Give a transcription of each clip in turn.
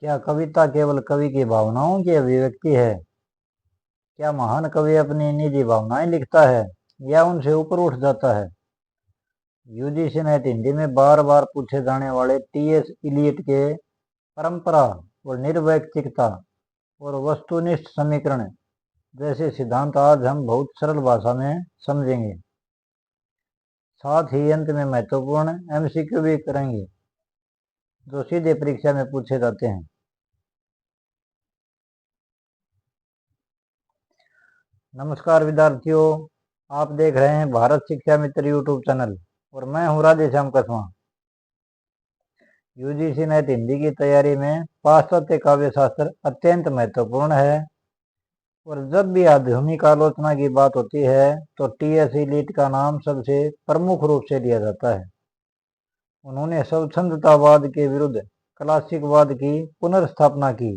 क्या कविता केवल कवि की भावनाओं की अभिव्यक्ति है? क्या महान कवि अपनी निजी भावनाएं लिखता है या उनसे ऊपर उठ जाता है? यूजीसी नेट हिंदी में बार बार पूछे जाने वाले टीएस इलियट के परंपरा और निर्वैयक्तिकता और वस्तुनिष्ठ समीकरण जैसे सिद्धांत आज हम बहुत सरल भाषा में समझेंगे। साथ ही अंत में महत्वपूर्ण एमसीक्यू भी करेंगे जो सीधे परीक्षा में पूछे जाते हैं। नमस्कार विद्यार्थियों, आप देख रहे हैं भारत शिक्षा मित्र यूट्यूब चैनल और मैं हूं राधेश्याम कसवा। यूजीसी नेट हिंदी की तैयारी में पाश्चात्य काव्य शास्त्र अत्यंत महत्वपूर्ण है और जब भी आधुनिक आलोचना की बात होती है तो टीएस इलियट का नाम सबसे प्रमुख रूप से लिया जाता है। उन्होंने स्वच्छंदतावाद के विरुद्ध क्लासिकवाद की पुनर्स्थापना की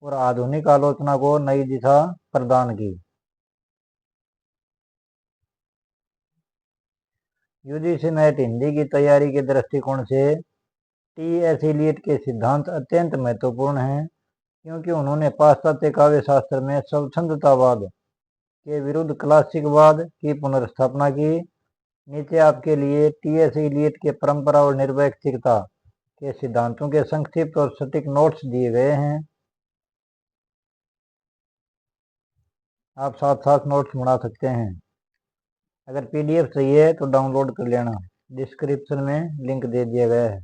और आधुनिक आलोचना को नई दिशा प्रदान की। यूजीसी नेट हिंदी की तैयारी के दृष्टिकोण से टीएस इलियट के सिद्धांत अत्यंत महत्वपूर्ण हैं क्योंकि उन्होंने पाश्चात्य काव्य शास्त्र में स्वच्छंदतावाद के विरुद्ध क्लासिकवाद की पुनर्स्थापना की। नीचे आपके लिए टीएस इलियट के परंपरा और निर्वैयक्तिकता के सिद्धांतों के संक्षिप्त और सटीक नोट्स दिए गए हैं। आप साथ साथ नोट्स बना सकते हैं। अगर पीडीएफ चाहिए तो डाउनलोड कर लेना, डिस्क्रिप्शन में लिंक दे दिया गया है।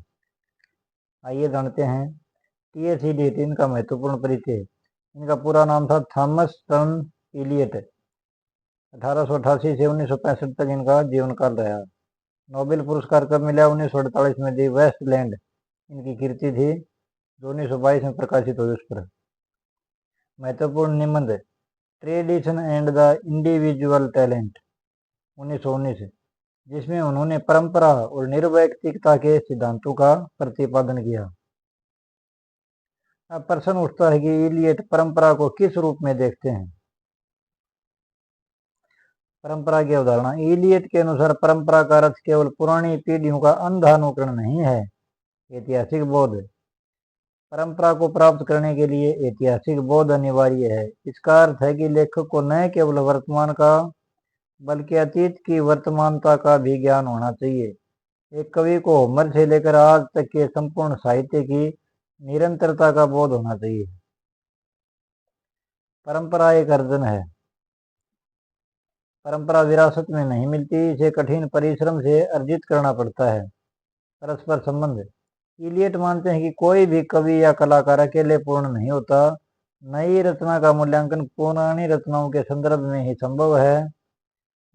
आइए जानते हैं टीएस इलियट, इनका महत्वपूर्ण परिचय। इनका पूरा नाम था थॉमस टर्न इलियट। 1888 से 1965 तक इनका जीवन काल रहा। नोबेल पुरस्कार कब मिला? 1948 में दी वेस्टलैंड इनकी कीर्ति थी, जो 1922 में प्रकाशित हुई उस पर। महत्वपूर्ण निबंध tradition and the individual talent 1919, जिसमें उन्होंने परंपरा और निर्वैयक्तिकता के सिद्धांतों का प्रतिपादन किया। अब प्रश्न उठता है कि इलियट परंपरा को किस रूप में देखते हैं। परंपरा की अवधारणा। इलियट के अनुसार परंपरा का अर्थ केवल पुरानी पीढ़ियों का अंधा अनुकरण नहीं है, ऐतिहासिक बोध। परंपरा को प्राप्त करने के लिए ऐतिहासिक बोध अनिवार्य है। इसका अर्थ है कि लेखक को न केवल वर्तमान का बल्कि अतीत की वर्तमानता का भी ज्ञान होना चाहिए। एक कवि को होमर से लेकर आज तक के संपूर्ण साहित्य की निरंतरता का बोध होना चाहिए। परंपरा एक अर्जन है। परंपरा विरासत में नहीं मिलती, इसे कठिन परिश्रम से अर्जित करना पड़ता है। परस्पर संबंध। इलियट मानते हैं कि कोई भी कवि या कलाकार अकेले पूर्ण नहीं होता। नई रचना का मूल्यांकन पुरानी रचनाओं के संदर्भ में ही संभव है।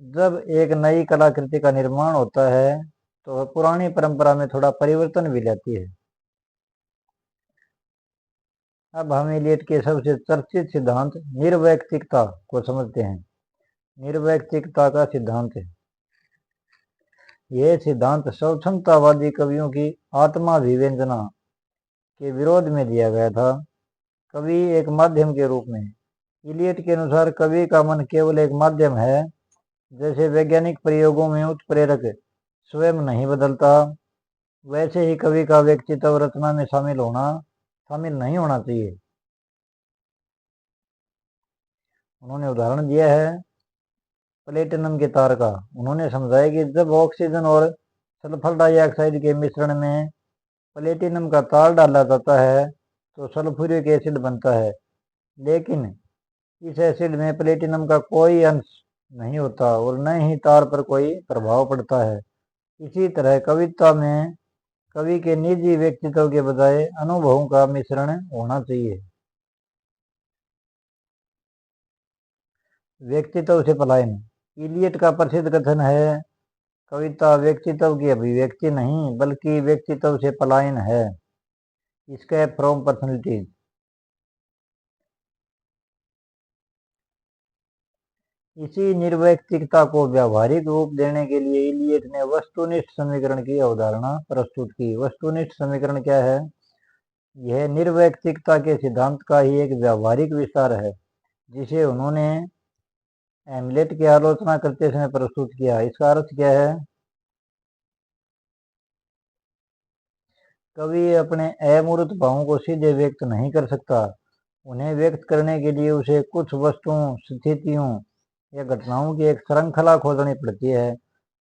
जब एक नई कलाकृति का निर्माण होता है तो वह पुरानी परंपरा में थोड़ा परिवर्तन भी लाती है। अब हम इलियट के सबसे चर्चित सिद्धांत निर्वैयक्तिकता को समझते हैं। निर्वैयक्तिकता का सिद्धांत है। यह सिद्धांत स्वच्छंदतावादी कवियों की आत्माभिव्यंजना के विरोध में दिया गया था। कवि एक माध्यम के रूप में। इलियट के अनुसार कवि का मन केवल एक माध्यम है। जैसे वैज्ञानिक प्रयोगों में उत्प्रेरक स्वयं नहीं बदलता, वैसे ही कवि का व्यक्तित्व रचना में शामिल नहीं होना चाहिए। उन्होंने उदाहरण दिया है प्लेटिनम के तार का। उन्होंने समझाया कि जब ऑक्सीजन और सल्फर डाइऑक्साइड के मिश्रण में प्लेटिनम का तार डाला जाता है तो सल्फ्यूरिक एसिड बनता है, लेकिन इस एसिड में प्लेटिनम का कोई अंश नहीं होता और न ही तार पर कोई प्रभाव पड़ता है। इसी तरह कविता में कवि के निजी व्यक्तित्व के बजाय अनुभवों का मिश्रण होना चाहिए। व्यक्तित्व से पलायन। इलियट का प्रसिद्ध कथन है, कविता व्यक्तित्व की अभिव्यक्ति नहीं बल्कि व्यक्तित्व से पलायन है। Escape from personalities. इसी निर्वैयक्तिकता को व्यावहारिक रूप देने के लिए इलियट ने वस्तुनिष्ठ समीकरण की अवधारणा प्रस्तुत की। वस्तुनिष्ठ समीकरण क्या है? यह निर्वैयक्तिकता के सिद्धांत का ही एक व्यावहारिक विस्तार है, जिसे उन्होंने हैमलेट की आलोचना करते समय प्रस्तुत किया। इसका अर्थ क्या है? कवि अपने अमूर्त भावों को सीधे व्यक्त नहीं कर सकता। उन्हें व्यक्त करने के लिए उसे कुछ वस्तुओं, स्थितियों या घटनाओं की एक श्रृंखला खोजनी पड़ती है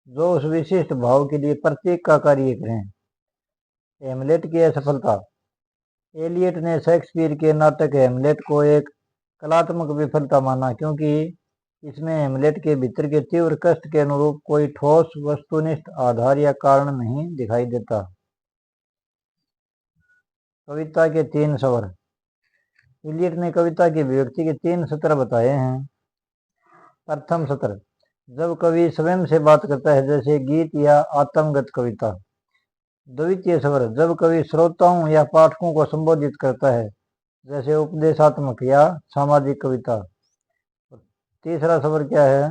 जो उस विशिष्ट भाव के लिए प्रतीक का कार्य करें। हेमलेट की असफलता। एलियट ने शेक्सपियर के नाटक हेमलेट को एक कलात्मक विफलता माना, क्योंकि इसमें हेमलेट के भीतर के तीव्र कष्ट के अनुरूप कोई ठोस वस्तुनिष्ठ आधार या कारण नहीं दिखाई देता। कविता के 3 स्वर। एलियट ने कविता की अभिव्यक्ति के 3 सत्र बताए हैं। प्रथम सत्र, जब कवि स्वयं से बात करता है, जैसे गीत या आत्मगत कविता। द्वितीय स्वर, जब कवि श्रोताओं या पाठकों को संबोधित करता है, जैसे उपदेशात्मक या सामाजिक कविता। तीसरा स्वर क्या है,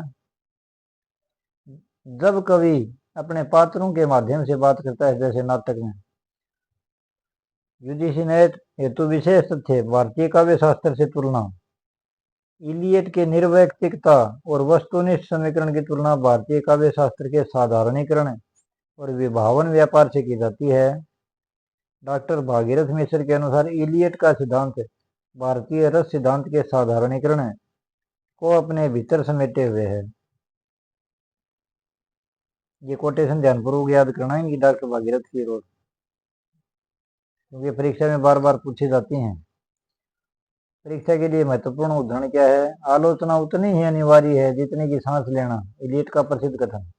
जब कवि अपने पात्रों के माध्यम से बात करता है, जैसे नाटक में। यूजीसी नेट हेतु विशेष तथ्य, भारतीय काव्य शास्त्र से तुलना। इलियट के निर्वैयक्तिकता और वस्तुनिष्ठ समीकरण की तुलना भारतीय काव्य शास्त्र के साधारणीकरण और विभावन व्यापार से की जाती है। डॉक्टर भागीरथ मिश्र के अनुसार इलियट का सिद्धांत भारतीय रस सिद्धांत के साधारणीकरण को अपने भीतर समेटे हुए है। ये कोटेशन ध्यानपूर्वक याद करना है इनकी, डॉक्टर भागीरथ की रोज, क्योंकि परीक्षा में बार बार पूछी जाती हैं। परीक्षा के लिए महत्वपूर्ण उदाहरण क्या है, आलोचना उतनी ही अनिवार्य है जितनी की सांस लेना। इलियट का प्रसिद्ध कथन।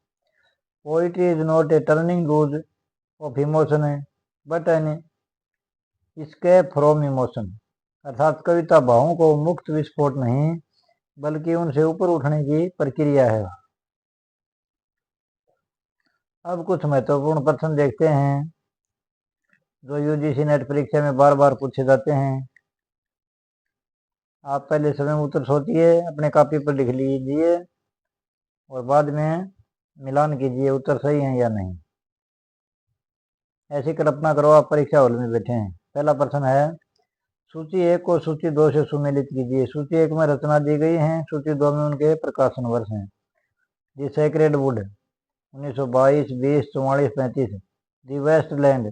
Poetry is not a turning loose of emotion but an escape from emotion. अर्थात कविता भावों को मुक्त विस्फोट नहीं, बल्कि उनसे ऊपर उठने की प्रक्रिया है। अब कुछ महत्वपूर्ण प्रश्न देखते हैं जो यूजीसी नेट परीक्षा में बार बार पूछे जाते हैं। आप पहले समय उत्तर सोचिए, अपने कॉपी पर लिख लीजिए और बाद में मिलान कीजिए उत्तर सही है या नहीं। ऐसी कल्पना करो आप परीक्षा हॉल में बैठे हैं। पहला प्रश्न है, सूची 1 को सूची 2 से सुमेलित कीजिए। सूची 1 में रचना दी गई है, सूची 2 में उनके प्रकाशन वर्ष हैं। The Sacred Wood 1922, 20, 44, 35। The Waste Land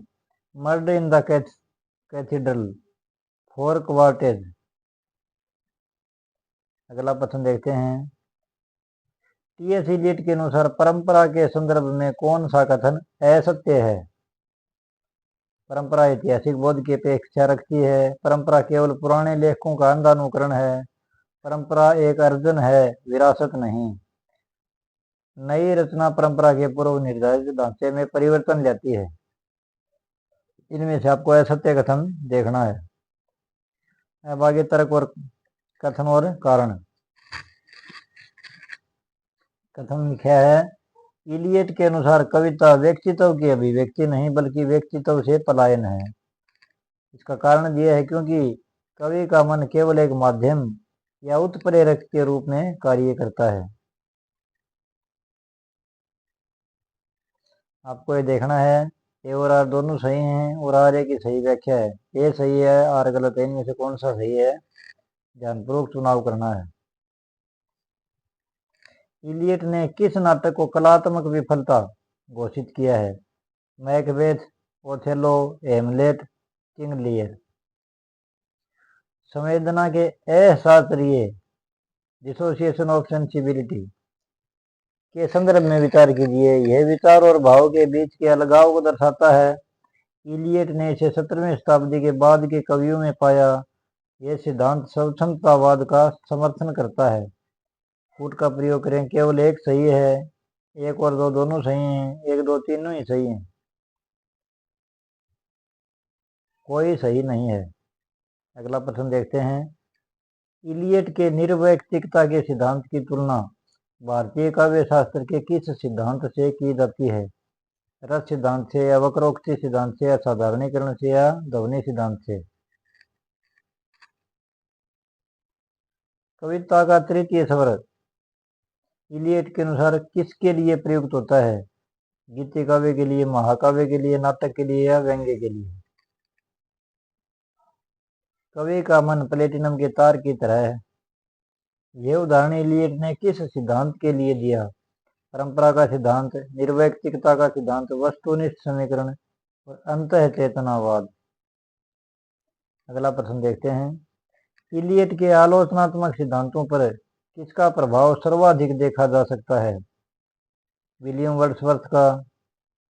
Murder in the Cathedral 4 Quartets. अगला प्रश्न देखते हैं, टी.एस. इलियट के अनुसार परंपरा के संदर्भ में कौन सा कथन असत्य है। परंपरा ऐतिहासिक बोध की अपेक्षा रखती है। परंपरा केवल पुराने लेखकों का अंधानुकरण है। परंपरा एक अर्जन है, विरासत नहीं। नई रचना परंपरा के पूर्व निर्धारित ढांचे में परिवर्तन लाती है। इनमें से आपको असत्य कथन देखना है। अब आगे तर्क और कथन और कारण। कथन लिखा है, इलियट के अनुसार कविता व्यक्तित्व की अभिव्यक्ति नहीं, बल्कि व्यक्तित्व से पलायन है। इसका कारण यह है क्योंकि कवि का मन केवल एक माध्यम या उत्प्रेरक के रूप में कार्य करता है। आपको ये देखना है, ए और आर दोनों सही हैं और आर ए की सही व्याख्या है। ए सही है, आर गलत है, इनमें से कौन सा सही है, ध्यानपूर्वक चुनाव करना है। इलियट ने किस नाटक को कलात्मक विफलता घोषित किया है। मैकबेथ, ओथेलो, हेमलेट, किंग लियर। संवेदना के अशास्त्रीय डिसोसिएशन ऑफ सेंसिबिलिटी के संदर्भ में विचार कीजिए। यह विचार और भाव के बीच के अलगाव को दर्शाता है। इलियट ने इसे 17वीं शताब्दी के बाद के कवियों में पाया। यह सिद्धांत स्वच्छंदतावाद का समर्थन करता है। फुट का प्रयोग करें, केवल एक सही है, 1 और 2 दोनों सही हैं, 1, 2, तीनों ही सही हैं, कोई सही नहीं है। अगला प्रश्न देखते हैं, इलियट के निर्वैयक्तिकता के सिद्धांत की तुलना भारतीय काव्य शास्त्र के किस सिद्धांत से की जाती है। रस सिद्धांत से या वक्रोक्ति सिद्धांत से या साधारणीकरण से या ध्वनि सिद्धांत से। कविता का तृतीय स्वर इलियट के अनुसार किसके लिए प्रयुक्त होता है। गीति काव्य के लिए, महाकाव्य के लिए, नाटक के लिए या व्यंग्य के लिए। कवि का मन प्लेटिनम के तार की तरह है। यह उदाहरण इलियट ने किस सिद्धांत के लिए दिया। परंपरा का सिद्धांत, निर्वैयक्तिकता का सिद्धांत, वस्तुनिष्ठ समीकरण और अंतः चेतनावाद। अगला प्रश्न देखते हैं, इलियट के आलोचनात्मक सिद्धांतों पर किसका प्रभाव सर्वाधिक देखा जा सकता है? विलियम वर्ड्सवर्थ का,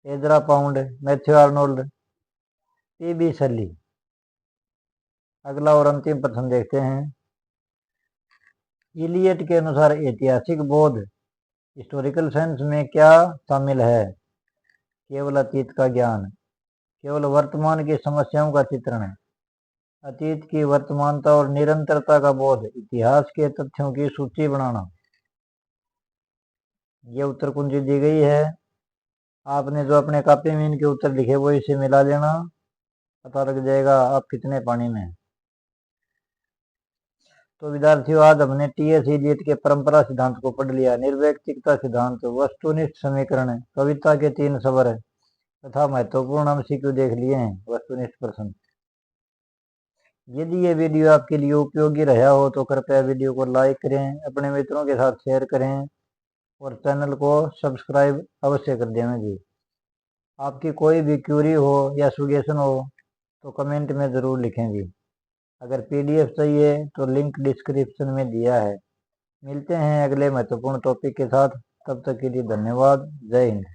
Ezra Pound, Matthew Arnold, PB Shelley. अगला और अंतिम प्रश्न देखते हैं, इलियट के अनुसार ऐतिहासिक बोध हिस्टोरिकल सेंस में क्या शामिल है? केवल अतीत का ज्ञान, केवल वर्तमान की समस्याओं का चित्रण, अतीत की वर्तमानता और निरंतरता का बोध, इतिहास के तथ्यों की सूची बनाना। ये उत्तर कुंजी दी गई है। आपने जो अपने कॉपी में इनके उत्तर लिखे वो इसे मिला लेना, पता लग जाएगा आप कितने पानी में। तो विद्यार्थियों, आज हमने टीएस इलियट के परंपरा सिद्धांत को पढ़ लिया। निर्वैयक्तिकता सिद्धांत, वस्तुनिष्ठ समीकरण, कविता के 3 स्वर तथा महत्वपूर्ण एमसीक्यू देख लिए हैं, वस्तुनिष्ठ प्रश्न। यदि ये वीडियो आपके लिए उपयोगी रहा हो तो कृपया वीडियो को लाइक करें, अपने मित्रों के साथ शेयर करें और चैनल को सब्सक्राइब अवश्य कर देना जी। आपकी कोई भी क्यूरी हो या सजेशन हो तो कमेंट में ज़रूर लिखें जी। अगर पीडीएफ चाहिए तो लिंक डिस्क्रिप्शन में दिया है। मिलते हैं अगले महत्वपूर्ण टॉपिक के साथ, तब तक के लिए धन्यवाद। जय हिंद।